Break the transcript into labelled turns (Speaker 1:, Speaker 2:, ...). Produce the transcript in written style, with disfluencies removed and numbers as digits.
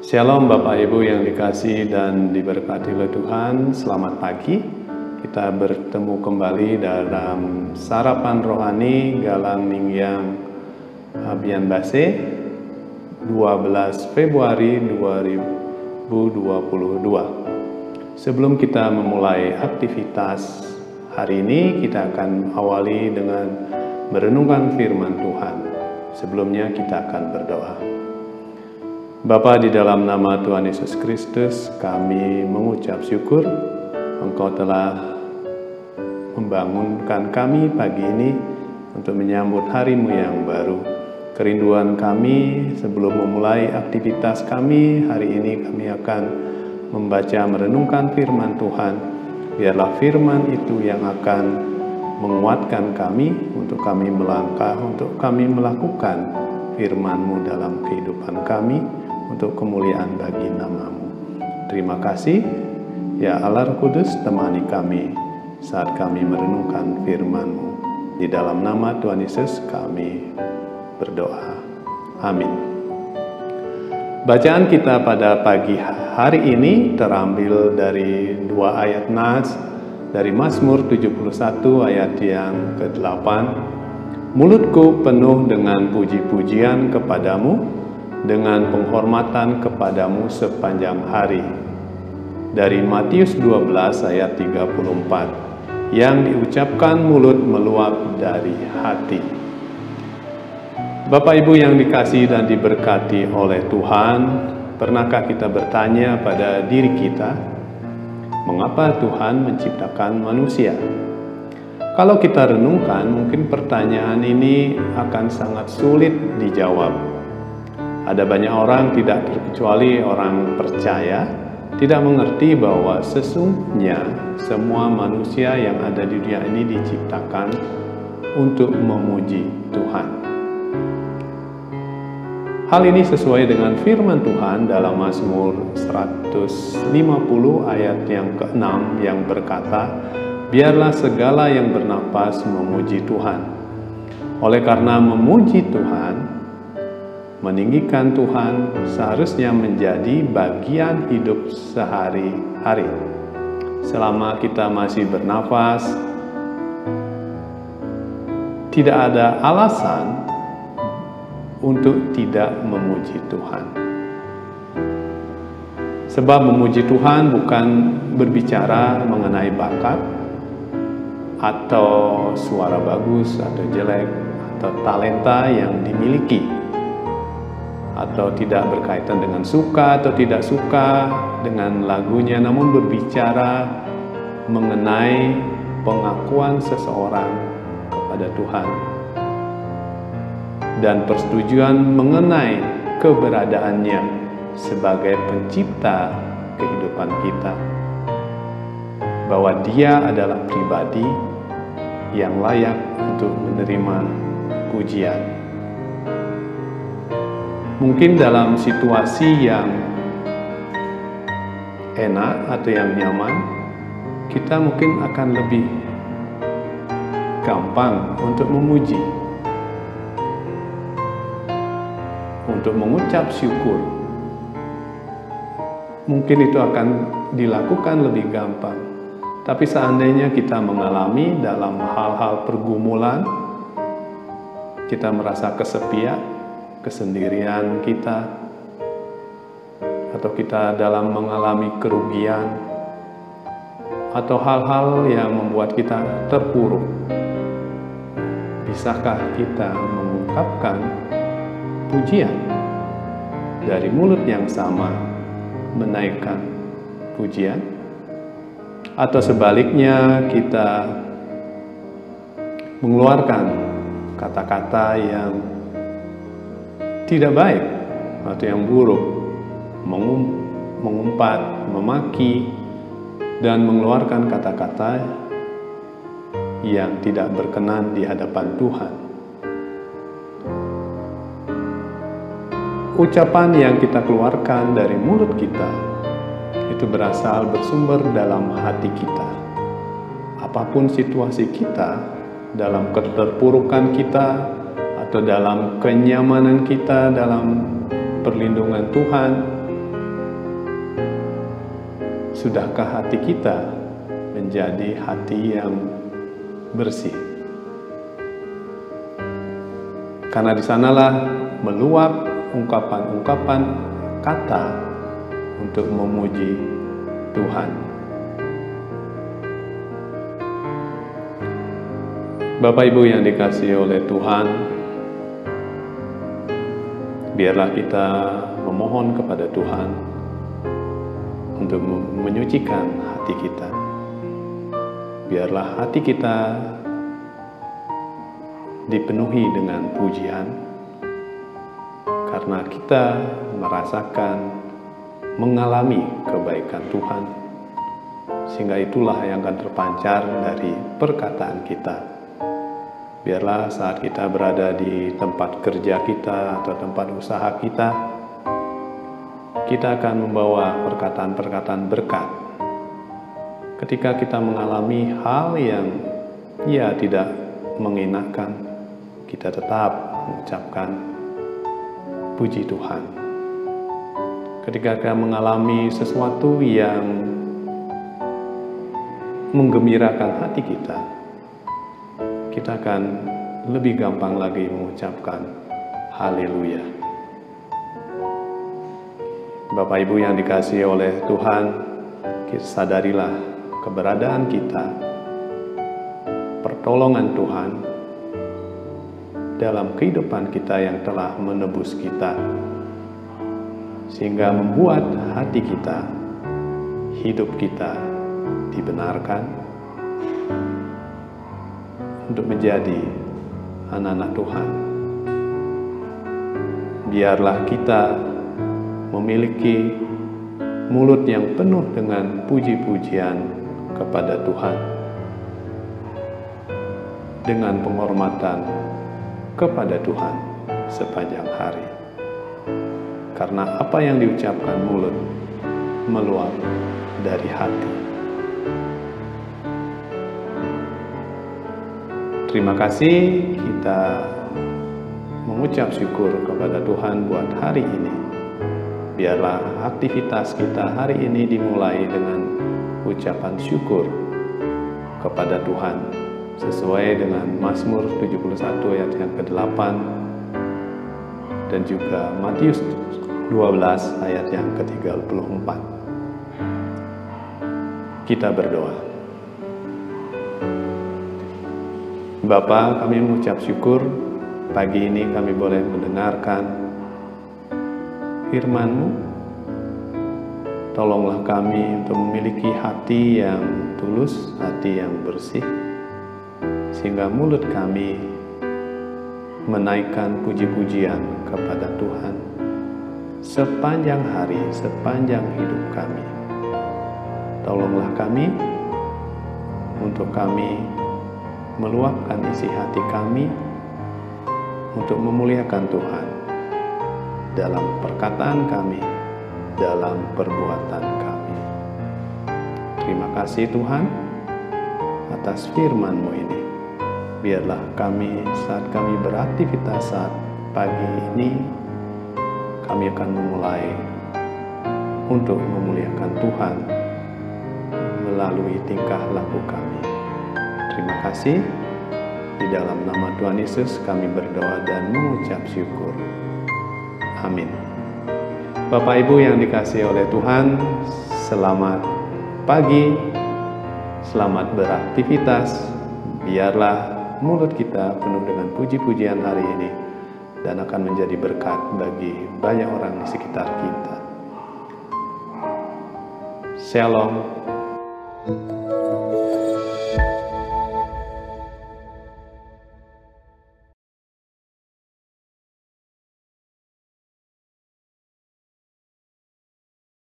Speaker 1: Shalom Bapak Ibu yang dikasihi dan diberkati oleh Tuhan. Selamat pagi. Kita bertemu kembali dalam Sarapan Rohani Galang Ningyang Bian Base 12 Februari 2022. Sebelum kita memulai aktivitas hari ini, kita akan awali dengan merenungkan firman Tuhan. Sebelumnya kita akan berdoa. Bapa, di dalam nama Tuhan Yesus Kristus, kami mengucap syukur Engkau telah membangunkan kami pagi ini untuk menyambut hari-Mu yang baru. Kerinduan kami sebelum memulai aktivitas kami hari ini, kami akan membaca merenungkan firman Tuhan. Biarlah firman itu yang akan menguatkan kami untuk kami melangkah, untuk kami melakukan firman-Mu dalam kehidupan kami, untuk kemuliaan bagi nama-Mu. Terima kasih, ya Allah Roh Kudus, temani kami saat kami merenungkan firman-Mu. Di dalam nama Tuhan Yesus kami berdoa. Amin. Bacaan kita pada pagi hari ini terambil dari 2 ayat nas dari Mazmur 71 ayat yang ke-8. Mulutku penuh dengan puji-pujian kepadamu, dengan penghormatan kepadamu sepanjang hari. Dari Matius 12 ayat 34, yang diucapkan mulut meluap dari hati. Bapak Ibu yang dikasihi dan diberkati oleh Tuhan, pernahkah kita bertanya pada diri kita, mengapa Tuhan menciptakan manusia? Kalau kita renungkan, mungkin pertanyaan ini akan sangat sulit dijawab. Ada banyak orang, tidak terkecuali orang percaya, tidak mengerti bahwa sesungguhnya semua manusia yang ada di dunia ini diciptakan untuk memuji Tuhan. Hal ini sesuai dengan firman Tuhan dalam Mazmur 150 ayat yang ke-6 yang berkata, biarlah segala yang bernapas memuji Tuhan. Oleh karena memuji Tuhan, meninggikan Tuhan seharusnya menjadi bagian hidup sehari-hari. Selama kita masih bernafas, tidak ada alasan untuk tidak memuji Tuhan. Sebab memuji Tuhan bukan berbicara mengenai bakat, atau suara bagus atau jelek, atau talenta yang dimiliki, atau tidak berkaitan dengan suka atau tidak suka dengan lagunya, namun berbicara mengenai pengakuan seseorang kepada Tuhan dan persetujuan mengenai keberadaannya sebagai pencipta kehidupan kita, bahwa Dia adalah pribadi yang layak untuk menerima pujian. Mungkin dalam situasi yang enak atau yang nyaman, kita mungkin akan lebih gampang untuk memuji, untuk mengucap syukur. Mungkin itu akan dilakukan lebih gampang. Tapi seandainya kita mengalami dalam hal-hal pergumulan, kita merasa kesepian, kesendirian kita, atau kita dalam mengalami kerugian, atau hal-hal yang membuat kita terpuruk, bisakah kita mengungkapkan pujian dari mulut yang sama, menaikkan pujian? Atau sebaliknya kita mengeluarkan kata-kata yang tidak baik atau yang buruk, mengumpat, memaki, dan mengeluarkan kata-kata yang tidak berkenan di hadapan Tuhan. Ucapan yang kita keluarkan dari mulut kita itu bersumber dalam hati kita. Apapun situasi kita, dalam keterpurukan kita atau dalam kenyamanan kita, dalam perlindungan Tuhan? Sudahkah hati kita menjadi hati yang bersih? Karena di sanalah meluap ungkapan-ungkapan kata untuk memuji Tuhan. Bapak Ibu yang dikasihi oleh Tuhan, biarlah kita memohon kepada Tuhan untuk menyucikan hati kita. Biarlah hati kita dipenuhi dengan pujian, karena kita merasakan, mengalami kebaikan Tuhan, sehingga itulah yang akan terpancar dari perkataan kita. Biarlah saat kita berada di tempat kerja kita atau tempat usaha kita akan membawa perkataan-perkataan berkat. Ketika kita mengalami hal yang tidak mengenakan, kita tetap mengucapkan puji Tuhan. Ketika kita mengalami sesuatu yang menggembirakan hati kita akan lebih gampang lagi mengucapkan haleluya. Bapak Ibu yang dikasihi oleh Tuhan, sadarilah keberadaan kita, pertolongan Tuhan dalam kehidupan kita yang telah menebus kita, sehingga membuat hati kita, hidup kita dibenarkan untuk menjadi anak-anak Tuhan. Biarlah kita memiliki mulut yang penuh dengan puji-pujian kepada Tuhan, dengan penghormatan kepada Tuhan sepanjang hari. Karena apa yang diucapkan mulut meluap dari hati. Terima kasih, kita mengucap syukur kepada Tuhan buat hari ini. Biarlah aktivitas kita hari ini dimulai dengan ucapan syukur kepada Tuhan, sesuai dengan Mazmur 71 ayat yang ke-8 dan juga Matius 12 ayat yang ke-34. Kita berdoa. Bapa, kami mengucap syukur pagi ini kami boleh mendengarkan firman-Mu. Tolonglah kami untuk memiliki hati yang tulus, hati yang bersih, sehingga mulut kami menaikkan puji-pujian kepada Tuhan sepanjang hari, sepanjang hidup kami. Tolonglah kami untuk kami meluapkan isi hati kami untuk memuliakan Tuhan dalam perkataan kami, dalam perbuatan kami. Terima kasih Tuhan atas firman-Mu ini. Biarlah kami saat kami beraktivitas saat pagi ini, kami akan memulai untuk memuliakan Tuhan melalui tingkah laku kami. Terima kasih. Di dalam nama Tuhan Yesus kami berdoa dan mengucap syukur. Amin. Bapak Ibu yang dikasihi oleh Tuhan, selamat pagi, selamat beraktivitas. Biarlah mulut kita penuh dengan puji-pujian hari ini dan akan menjadi berkat bagi banyak orang di sekitar kita. Shalom.